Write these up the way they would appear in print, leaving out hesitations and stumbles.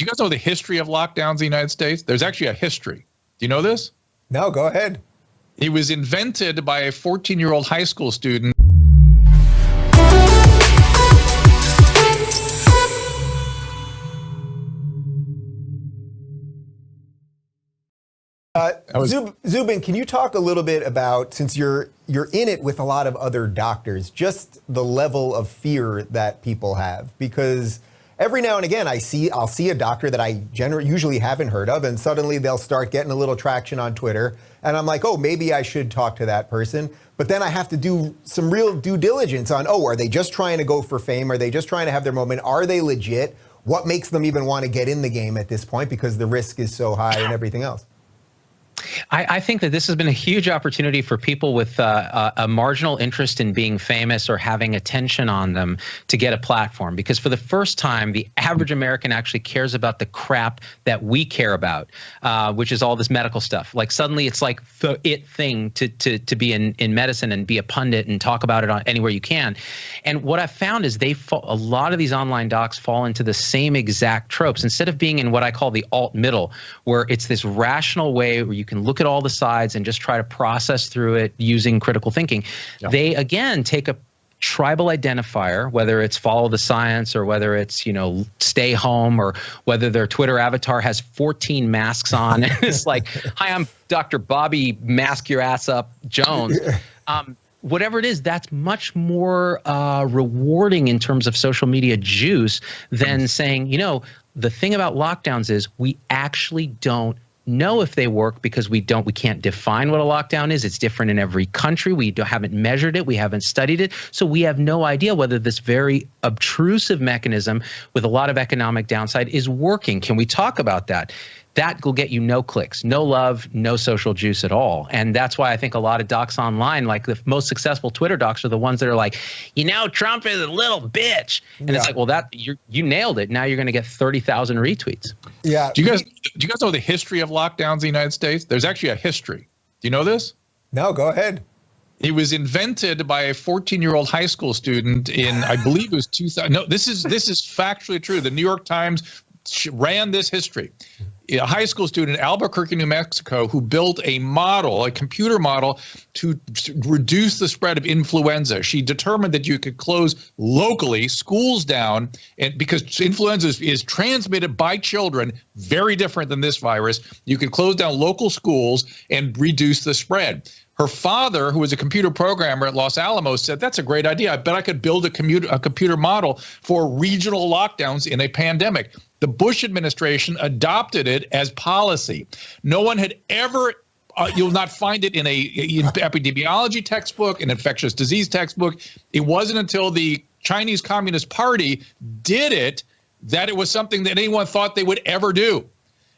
Do you guys know the history of lockdowns in the United States? There's actually a history. Do you know this? No, go ahead. It was invented by a 14-year-old high school student. Zubin, can you talk a little bit about, since you're in it with a lot of other doctors, just the level of fear that people have? Because every now and again, I'll see a doctor that I usually haven't heard of, and suddenly they'll start getting a little traction on Twitter, and I'm like, oh, maybe I should talk to that person. But then I have to do some real due diligence on, oh, are they just trying to go for fame? Are they just trying to have their moment? Are they legit? What makes them even want to get in the game at this point, because the risk is so high and everything else? I think that this has been a huge opportunity for people with a marginal interest in being famous or having attention on them to get a platform. Because for the first time, the average American actually cares about the crap that we care about, which is all this medical stuff. Like suddenly it's like the it thing to be in medicine and be a pundit and talk about it on anywhere you can. And what I've found is a lot of these online docs fall into the same exact tropes. Instead of being in what I call the alt middle, where it's this rational way where you can look at all the sides and just try to process through it using critical thinking. Yeah. They, again, take a tribal identifier, whether it's follow the science or whether it's, stay home, or whether their Twitter avatar has 14 masks on. And it's like, hi, I'm Dr. Bobby Mask Your Ass Up Jones. Whatever it is, that's much more rewarding in terms of social media juice than saying, the thing about lockdowns is we actually don't know if they work, because we can't define what a lockdown is. It's different in every country. We haven't measured it. We haven't studied it. So we have no idea whether this very obtrusive mechanism with a lot of economic downside is working. Can we talk about that? That will get you no clicks, no love, no social juice at all. And that's why I think a lot of docs online, like the most successful Twitter docs, are the ones that are like, Trump is a little bitch. And it's like, well, you nailed it. Now you're going to get 30,000 retweets. Yeah. Do you guys know the history of lockdowns in the United States? There's actually a history. Do you know this? No, go ahead. It was invented by a 14-year-old high school student in, I believe it was 2000. No, this is factually true. The New York Times ran this history. A high school student in Albuquerque, New Mexico, who built a computer model to reduce the spread of influenza. She determined that you could close locally schools down, and because influenza is transmitted by children, very different than this virus, you could close down local schools and reduce the spread. Her father, who was a computer programmer at Los Alamos, said, that's a great idea. I bet I could build a computer model for regional lockdowns in a pandemic. The Bush administration adopted it as policy. No one had ever, you'll not find it in an epidemiology textbook, an infectious disease textbook. It wasn't until the Chinese Communist Party did it that it was something that anyone thought they would ever do.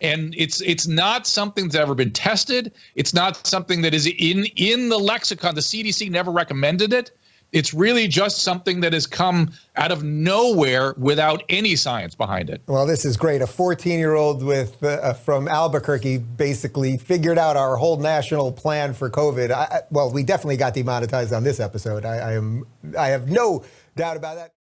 And it's not something that's ever been tested. It's not something that is in the lexicon. The CDC never recommended it. It's really just something that has come out of nowhere without any science behind it. Well, this is great. A 14-year-old from Albuquerque basically figured out our whole national plan for COVID. Well, we definitely got demonetized on this episode. I have no doubt about that.